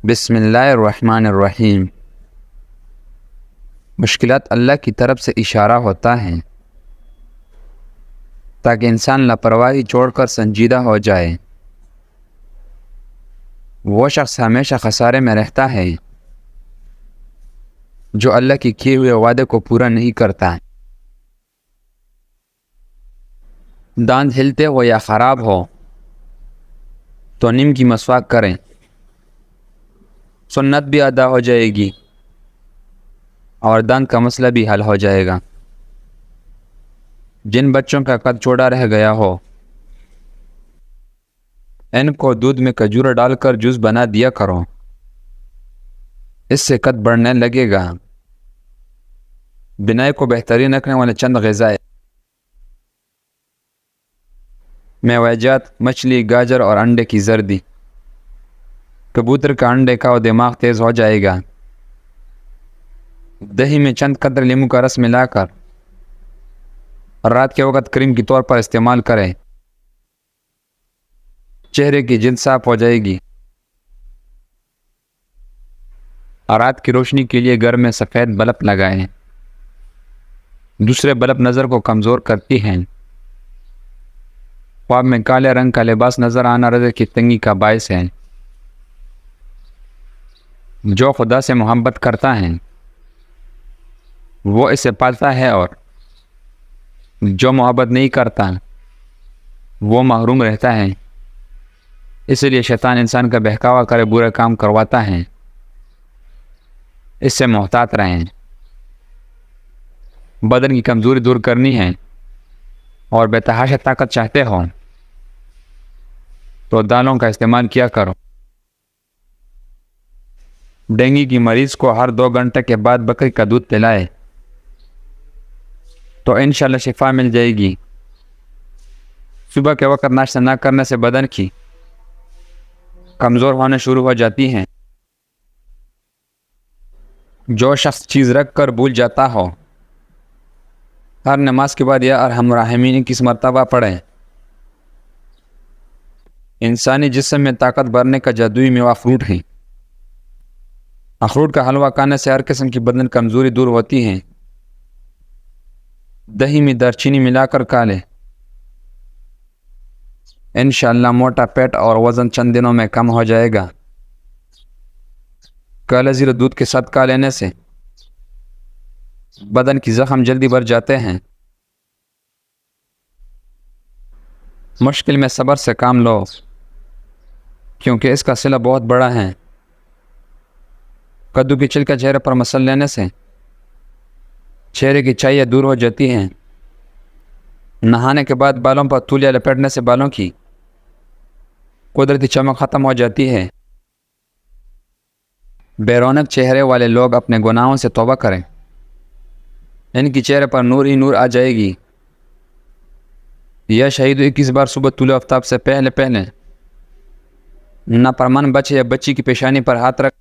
بسم اللہ الرحمن الرحیم۔ مشکلات اللہ کی طرف سے اشارہ ہوتا ہے تاکہ انسان لاپرواہی چھوڑ کر سنجیدہ ہو جائے۔ وہ شخص ہمیشہ خسارے میں رہتا ہے جو اللہ کی کیے ہوئے وعدے کو پورا نہیں کرتا۔ دانت ہلتے ہو یا خراب ہو تو نیم کی مسواک کریں، سنت بھی ادا ہو جائے گی اور دانت کا مسئلہ بھی حل ہو جائے گا۔ جن بچوں کا قد چھوٹا رہ گیا ہو ان کو دودھ میں کھجور ڈال کر جوس بنا دیا کرو، اس سے قد بڑھنے لگے گا۔ بنائی کو بہترین رکھنے والے چند غذائیں: میویجات، مچھلی، گاجر اور انڈے کی زردی۔ کبوتر کا انڈے کھاؤ، دماغ تیز ہو جائے گا۔ دہی میں چند قطرے لیموں کا رس ملا کر رات کے وقت کریم کے طور پر استعمال کریں، چہرے کی جلد صاف ہو جائے گی۔ رات کی روشنی کے لیے گھر میں سفید بلب لگائیں، دوسرے بلب نظر کو کمزور کرتی ہیں۔ خواب میں کالے رنگ کا لباس نظر آنا رزق کی تنگی کا باعث ہے۔ جو خدا سے محبت کرتا ہے وہ اسے پالتا ہے، اور جو محبت نہیں کرتا وہ محروم رہتا ہے۔ اس لیے شیطان انسان کا بہکاوا کرے برے کام کرواتا ہے، اس سے محتاط رہیں۔ بدن کی کمزوری دور کرنی ہے اور بے تحاشا طاقت چاہتے ہو تو دالوں کا استعمال کیا کرو۔ ڈینگی کی مریض کو ہر 2 گھنٹے کے بعد بکری کا دودھ پلائے تو انشاءاللہ شفا مل جائے گی۔ صبح کے وقت ناشتہ نہ کرنے سے بدن کی کمزور ہونے شروع ہو جاتی ہیں۔ جو شخص چیز رکھ کر بھول جاتا ہو ہر نماز کے بعد یا ارحم الراحمین 21 مرتبہ پڑھیں۔ انسانی جسم میں طاقت بھرنے کا جادوئی میوہ اخروٹ ہے۔ اخروٹ کا حلوہ کھانے سے ہر قسم کی بدن کمزوری دور ہوتی ہے۔ دہی میں دارچینی ملا کر کھا لیں، انشاءاللہ موٹا پیٹ اور وزن چند دنوں میں کم ہو جائے گا۔ کالا زیرہ دودھ کے ساتھ کھا لینے سے بدن کی زخم جلدی بھر جاتے ہیں۔ مشکل میں صبر سے کام لو کیونکہ اس کا صلہ بہت بڑا ہے۔ کدو کی چھلکا چہرے پر مسل لینے سے چہرے کی چھائیاں دور ہو جاتی ہیں۔ نہانے کے بعد بالوں پر تولیہ لپیٹنے سے بالوں کی قدرتی چمک ختم ہو جاتی ہے۔ بے رونق چہرے والے لوگ اپنے گناہوں سے توبہ کریں، ان کی چہرے پر نور ہی نور آ جائے گی۔ یا شہید 21 بار صبح طلوع آفتاب سے پہلے پہلے نافرمان بچے یا بچی کی پیشانی پر ہاتھ رکھ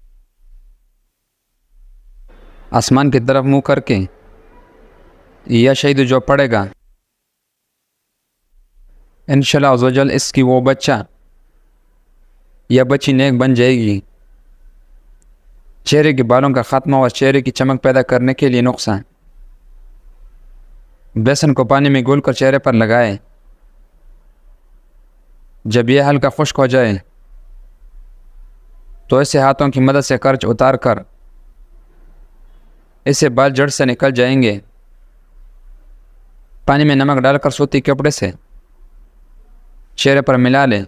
آسمان کی طرف منہ کر کے یا شہید جو پڑے گا انشاءاللہ عزوجل اس کی وہ بچہ یا بچی نیک بن جائے گی۔ چہرے کے بالوں کا خاتمہ اور چہرے کی چمک پیدا کرنے کے لیے نقصان: بیسن کو پانی میں گھول کر چہرے پر لگائے، جب یہ ہلکا خشک ہو جائے تو اسے ہاتھوں کی مدد سے کرچ اتار کر اسے بال جڑ سے نکل جائیں گے۔ پانی میں نمک ڈال کر سوتی کپڑے سے چہرے پر ملا لیں،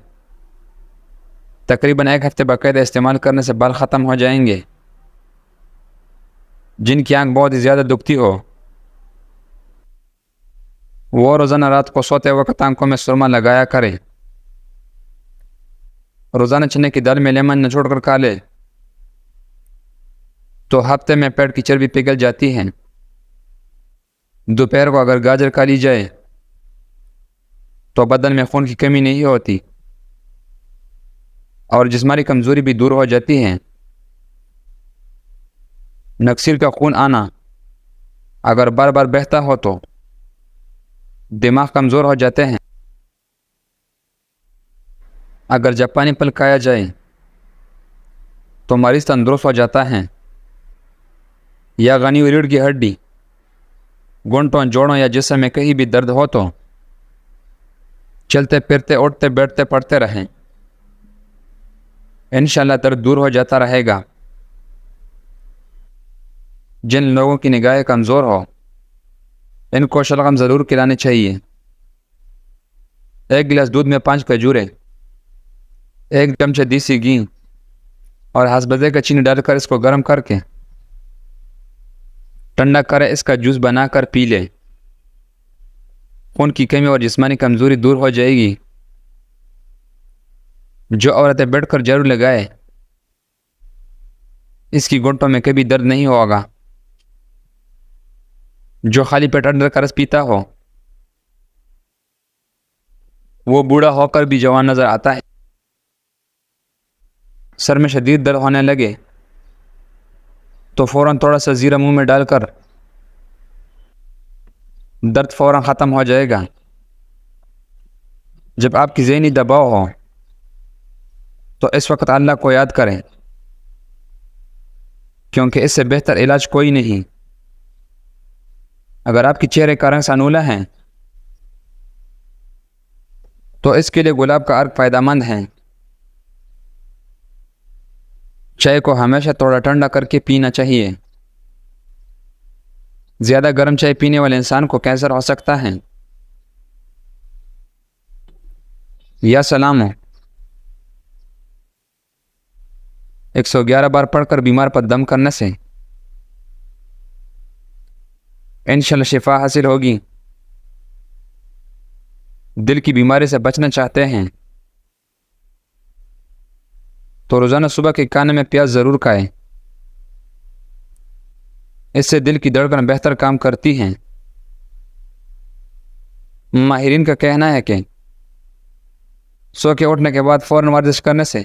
تقریباً 1 ہفتے باقاعدہ استعمال کرنے سے بال ختم ہو جائیں گے۔ جن کی آنکھ بہت زیادہ دکھتی ہو وہ روزانہ رات کو سوتے وقت آنکھوں میں سرما لگایا کریں۔ روزانہ چنے کی دال میں لیمن نچوڑ کر کھا لے تو ہفتے میں پیٹ کی چربی پگھل جاتی ہے۔ دوپہر کو اگر گاجر کھا لی جائے تو بدن میں خون کی کمی نہیں ہوتی اور جسمانی کمزوری بھی دور ہو جاتی ہے۔ نکسیر کا خون آنا اگر بار بار بہتا ہو تو دماغ کمزور ہو جاتے ہیں۔ اگر جاپانی پھل کھایا جائے تو مریض تندرست ہو جاتا ہے، یا غنی ہوئی ریڑھ کی ہڈی، گھنٹوں، جوڑوں یا جسم میں کہیں بھی درد ہو تو چلتے پھرتے، اٹھتے بیٹھتے پڑھتے رہیں، انشاءاللہ درد دور ہو جاتا رہے گا۔ جن لوگوں کی نگاہیں کمزور ہو ان کو شلغم ضرور کھلانے چاہیے۔ 1 گلاس دودھ میں 5 کھجوریں، 1 چمچہ دیسی گھی اور ہاسبزے کا چینی ڈال کر اس کو گرم کر کے ٹھنڈا کرے، اس کا جوس بنا کر پی لے، خون کی کمی اور جسمانی کمزوری دور ہو جائے گی۔ جو عورتیں بیٹھ کر جھاڑو لگائے اس کی گھنٹوں میں کبھی درد نہیں ہوگا۔ جو خالی پیٹ ادرک کا رس پیتا ہو وہ بوڑھا ہو کر بھی جوان نظر آتا ہے۔ سر میں شدید درد ہونے لگے تو فوراً تھوڑا سا زیرہ منہ میں ڈال کر درد فوراً ختم ہو جائے گا۔ جب آپ کی ذہنی دباؤ ہو تو اس وقت اللہ کو یاد کریں، کیونکہ اس سے بہتر علاج کوئی نہیں۔ اگر آپ کے چہرے کا رنگ سنولا ہے تو اس کے لیے گلاب کا عرق فائدہ مند ہے۔ چائے کو ہمیشہ تھوڑا ٹھنڈا کر کے پینا چاہیے۔ زیادہ گرم چائے پینے والے انسان کو کینسر ہو سکتا ہے۔ یا سلام 111 بار پڑھ کر بیمار پر دم کرنے سے انشاءاللہ شفا حاصل ہوگی۔ دل کی بیماری سے بچنا چاہتے ہیں تو روزانہ صبح کے کھانے میں پیاز ضرور کھائیں، اس سے دل کی دھڑکن بہتر کام کرتی ہیں۔ ماہرین کا کہنا ہے کہ سو کے اٹھنے کے بعد فوراً ورزش کرنے سے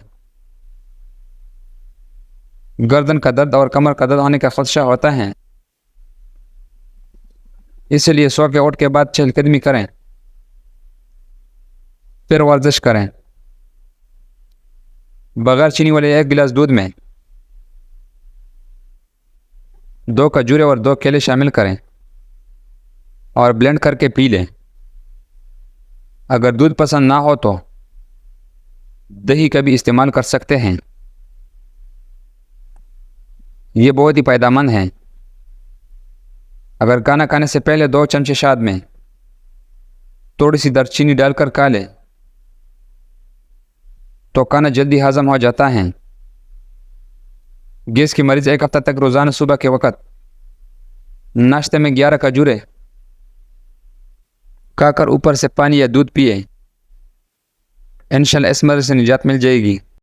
گردن کا درد اور کمر کا درد ہونے کا خدشہ ہوتا ہے، اس لیے سو کے اٹھ کے بعد چہل قدمی کریں، پھر ورزش کریں۔ بغیر چینی والے 1 گلاس دودھ میں 2 کھجوریں اور 2 کیلے شامل کریں اور بلینڈ کر کے پی لیں۔ اگر دودھ پسند نہ ہو تو دہی کا بھی استعمال کر سکتے ہیں، یہ بہت ہی فائدہ مند ہے۔ اگر کھانا کھانے سے پہلے 2 چمچے شہد میں تھوڑی سی دار چینی ڈال کر کھا لیں تو کھانا جلدی ہضم ہو جاتا ہے۔ گیس کے مریض 1 ہفتہ تک روزانہ صبح کے وقت ناشتے میں 11 کھجوریں کھا کر اوپر سے پانی یا دودھ پیے، انشاءاللہ اس مرض سے نجات مل جائے گی۔